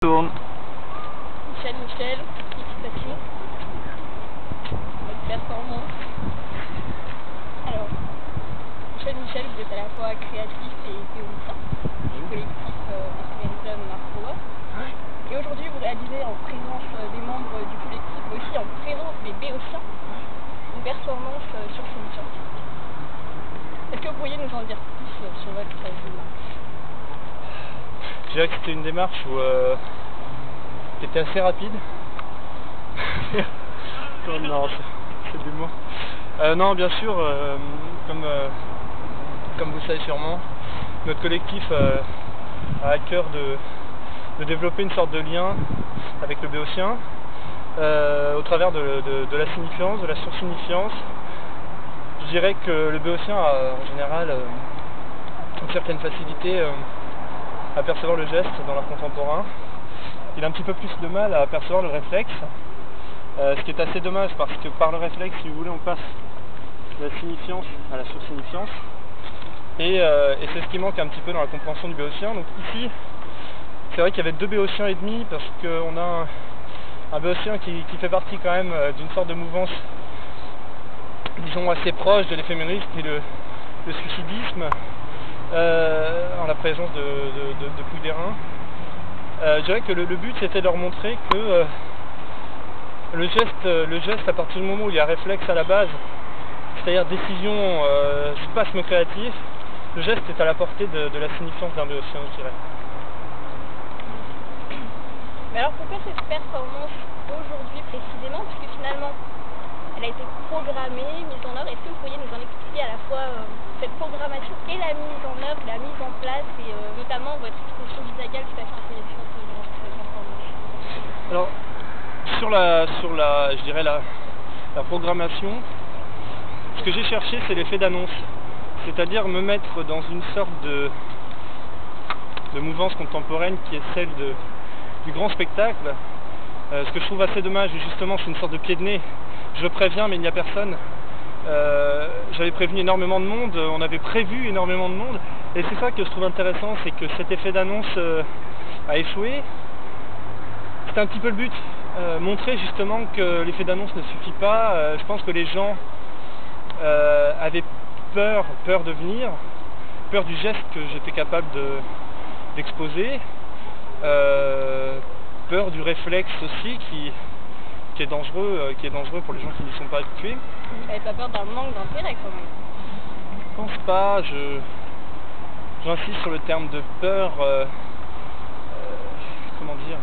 Tourne. Michel, félicitations. Votre performance. Alors, Michel, vous êtes à la fois créatif et théoricien du collectif Referendum Marcoa. Et aujourd'hui, vous réalisez en présence des membres du collectif, mais aussi en présence des béotiens, une performance sur Science. Est-ce que vous pourriez nous en dire plus sur votre démarche? Je dirais que c'était une démarche qui était assez rapide. Oh non, c'est du mot. Non, bien sûr, comme vous le savez sûrement, notre collectif a à cœur de développer une sorte de lien avec le béotien au travers de la signifiance, de la sursignifiance. Je dirais que le béotien a en général une certaine facilité à percevoir le geste dans l'art contemporain. Il a un petit peu plus de mal à percevoir le réflexe, ce qui est assez dommage parce que par le réflexe, si vous voulez, on passe de la signifiance à la sursignifiance, et c'est ce qui manque un petit peu dans la compréhension du béotien. Donc ici, c'est vrai qu'il y avait deux béotiens et demi parce qu'on a un béotien qui fait partie quand même d'une sorte de mouvance, disons, assez proche de l'éphémérisme et le suicidisme, en la présence de Pouillerin. Je dirais que le but c'était de leur montrer que le geste à partir du moment où il y a réflexe à la base, c'est-à-dire décision, spasme créatif, le geste est à la portée de la signifiance d'un béotien, je dirais. Mais alors pourquoi cette performance aujourd'hui précisément, puisque finalement elle a été programmée, mise en œuvre? Est-ce que vous pourriez nous en expliquer à la fois cette programmation et la mise en œuvre, la mise en place, et notamment votre expression visagale tout à fait intéressante dans cette performance? Alors, je dirais la programmation, ce que j'ai cherché, c'est l'effet d'annonce, c'est-à-dire me mettre dans une sorte de mouvance contemporaine qui est celle du grand spectacle. Ce que je trouve assez dommage, justement, c'est une sorte de pied de nez. Je préviens, mais il n'y a personne. J'avais prévenu énormément de monde, on avait prévu énormément de monde, et c'est ça que je trouve intéressant, c'est que cet effet d'annonce a échoué. C'était un petit peu le but, montrer justement que l'effet d'annonce ne suffit pas. Je pense que les gens avaient peur de venir, peur du geste que j'étais capable d'exposer, peur du réflexe aussi qui est dangereux pour les gens qui n'y sont pas habitués. Vous n'avez pas peur d'un manque d'intérêt quand même? Je pense pas, j'insiste sur le terme de peur, comment dire,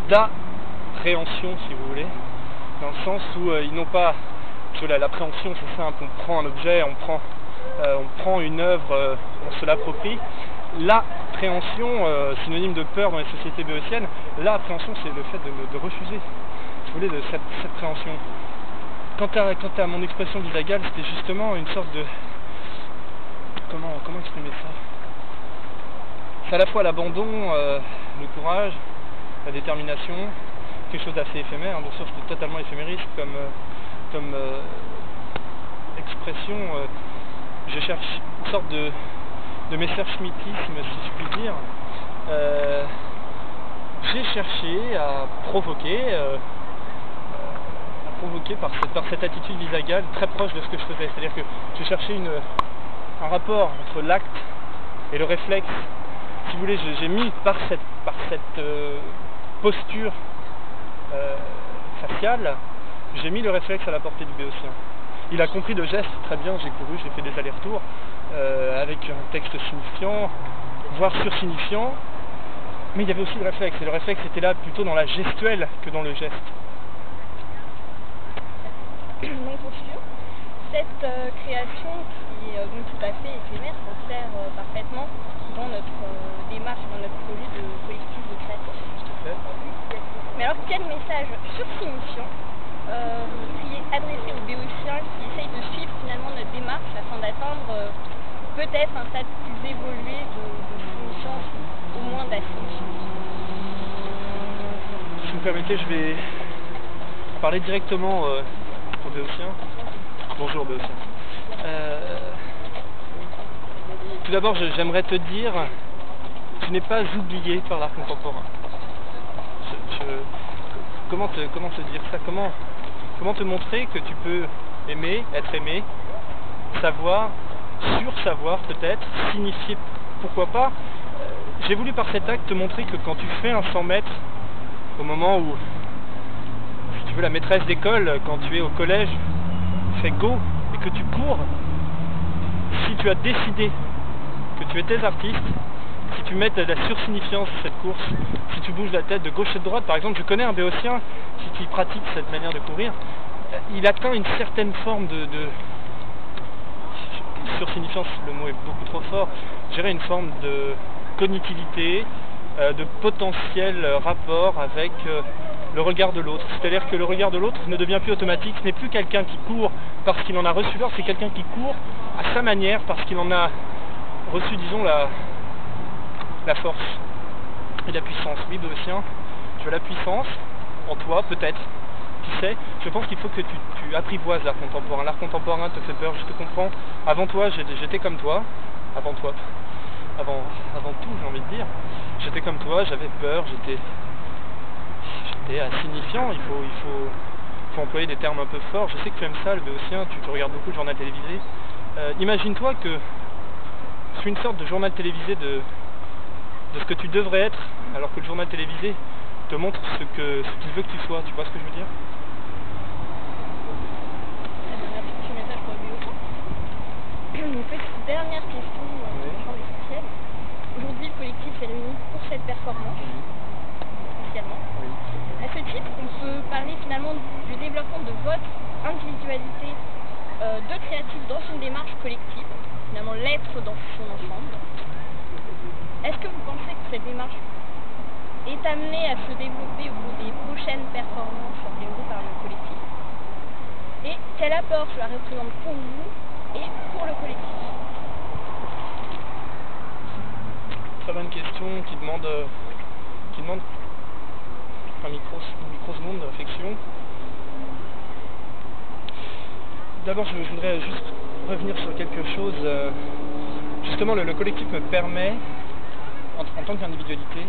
d'appréhension si vous voulez, dans le sens où ils n'ont pas, parce que l'appréhension c'est simple, on prend un objet, on prend une œuvre, on se l'approprie. L'appréhension, synonyme de peur dans les sociétés béotiennes, l'appréhension c'est le fait de refuser, si vous voulez, de cette préhension. Quant à mon expression visagale, c'était justement une sorte de... Comment exprimer ça? C'est à la fois l'abandon, le courage, la détermination, quelque chose d'assez éphémère, bien sûr c'était totalement éphémériste comme expression. Je cherche une sorte de messerschmittisme, si je puis dire. J'ai cherché à provoquer par cette attitude visagale très proche de ce que je faisais. C'est-à-dire que j'ai cherché un rapport entre l'acte et le réflexe. Si vous voulez, j'ai mis par cette posture faciale, j'ai mis le réflexe à la portée du béotien. Il a compris le geste très bien, j'ai couru, j'ai fait des allers-retours avec un texte signifiant, voire sursignifiant, mais il y avait aussi le réflexe, et le réflexe était là plutôt dans la gestuelle que dans le geste. Donc pour sûr, cette création qui est donc tout à fait éphémère s'insère parfaitement dans notre démarche, dans notre projet de collectif de création. Mais alors quel message sursignifiant vous pourriez adresser aux béotiens qui essayent de suivre finalement notre démarche afin d'atteindre peut-être un stade plus évolué de signifiance, au moins d'assignifiance? Si vous me permettez, je vais parler directement aux béotiens. Bonjour béotiens. Tout d'abord, j'aimerais te dire, tu n'es pas oublié par l'art contemporain. comment te dire ça, comment te montrer que tu peux aimer, être aimé, savoir, sursavoir peut-être, signifier, pourquoi pas. J'ai voulu par cet acte te montrer que quand tu fais un 100 mètres, au moment où, si tu veux, la maîtresse d'école, quand tu es au collège, fait go et que tu cours, si tu as décidé que tu étais artiste, si tu mets de la sursignifiance à cette course, si tu bouges la tête de gauche et de droite, par exemple, je connais un béotien qui pratique cette manière de courir, il atteint une certaine forme de sursignifiance, le mot est beaucoup trop fort, je dirais une forme de cognitivité, de potentiel rapport avec le regard de l'autre. C'est-à-dire que le regard de l'autre ne devient plus automatique, ce n'est plus quelqu'un qui court parce qu'il en a reçu l'ordre, c'est quelqu'un qui court à sa manière parce qu'il en a reçu, disons, la force et la puissance. Oui, béotien, tu as la puissance en toi, peut-être, qui sait. Je pense qu'il faut que tu apprivoises l'art contemporain. L'art contemporain te fait peur, je te comprends. Avant toi, j'étais comme toi. Avant toi. Avant tout, j'ai envie de dire. J'étais comme toi, j'avais peur, j'étais insignifiant. Il faut employer des termes un peu forts. Je sais que tu aimes ça, le béotien, tu regardes beaucoup le journal télévisé. Imagine-toi que c'est une sorte de journal télévisé de ce que tu devrais être, alors que le journal télévisé te montre ce qu'il veut que tu sois. Tu vois ce que je veux dire? Merci pour ce message pour le béotien. Une petite dernière question essentielle. Aujourd'hui, le collectif s'est réuni pour cette performance, spécialement. Oui. À ce titre, on peut parler finalement du développement de votre individualité de créatif dans une démarche collective, finalement l'être dans son ensemble. Est-ce que vous pensez que cette démarche est amenée à se développer au cours des prochaines performances organisées par le collectif? Et quel apport cela représente pour vous et pour le collectif? Très bonne question qui demande un microseconde de réflexion. D'abord, je voudrais juste revenir sur quelque chose. Justement, le collectif me permet, en tant qu'individualité,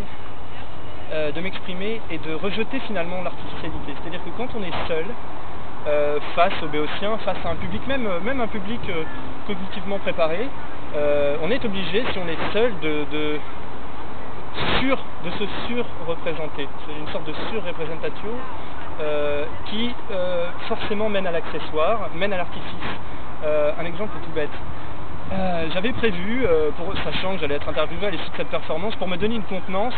de m'exprimer et de rejeter finalement l'artificialité. C'est-à-dire que quand on est seul, face aux béotiens, face à un public, même un public cognitivement préparé, on est obligé, si on est seul, de se sur-représenter. C'est une sorte de sur-représentatio qui forcément mène à l'accessoire, mène à l'artifice. Un exemple tout bête. J'avais prévu, sachant que j'allais être interviewé à l'issue de cette performance, pour me donner une contenance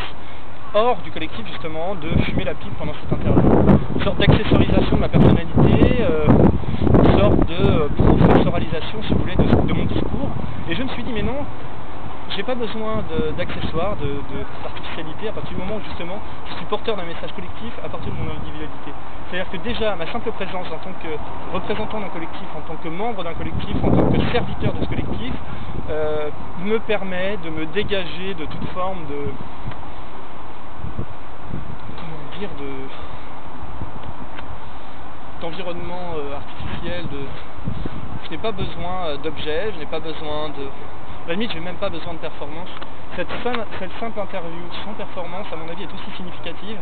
hors du collectif justement, de fumer la pipe pendant cette interview. Une sorte d'accessorisation de ma personnalité, une sorte de professoralisation, si vous voulez, de mon discours. Et je me suis dit, mais non, j'ai pas besoin d'accessoires, d'artificialité à partir du moment où justement je suis porteur d'un message collectif à partir de mon individualité. C'est-à-dire que déjà ma simple présence en tant que représentant d'un collectif, en tant que membre d'un collectif, en tant que serviteur de ce collectif, me permet de me dégager de toute forme de... d'environnement artificiel, je n'ai pas besoin d'objets, je n'ai pas besoin de... À la limite, je n'ai même pas besoin de performance. Cette simple interview sans performance, à mon avis, est aussi significative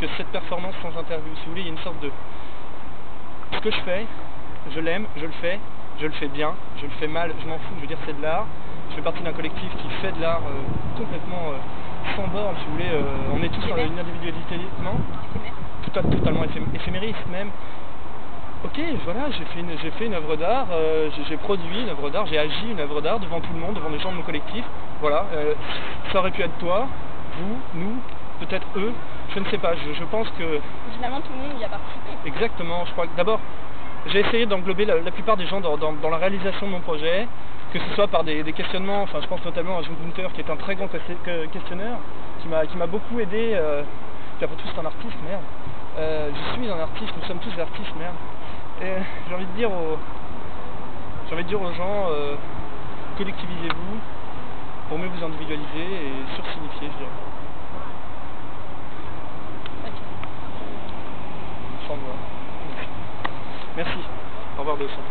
que cette performance sans interview. Si vous voulez, il y a une sorte de... Ce que je fais, je l'aime, je le fais bien, je le fais mal, je m'en fous, je veux dire, c'est de l'art. Je fais partie d'un collectif qui fait de l'art complètement sans borne, si vous voulez. On est tous dans une individualité, non ? Totalement éphémériste même. Ok, voilà, j'ai fait une œuvre d'art, j'ai produit une œuvre d'art, j'ai agi une œuvre d'art devant tout le monde, devant les gens de mon collectif. Voilà, ça aurait pu être toi, vous, nous, peut-être eux, je ne sais pas, je pense que... Finalement, tout le monde y a participé. Exactement, je crois que d'abord, j'ai essayé d'englober la plupart des gens dans la réalisation de mon projet, que ce soit par des questionnements, enfin je pense notamment à Jean Gunther qui est un très grand questionneur, qui m'a beaucoup aidé, puis après tout c'est un artiste, merde. Je suis un artiste, nous sommes tous des artistes, merde. Et j'ai envie de dire aux gens, collectivisez-vous pour mieux vous individualiser et sursignifier, je dirais. Sans moi. Merci. Au revoir, Béotien.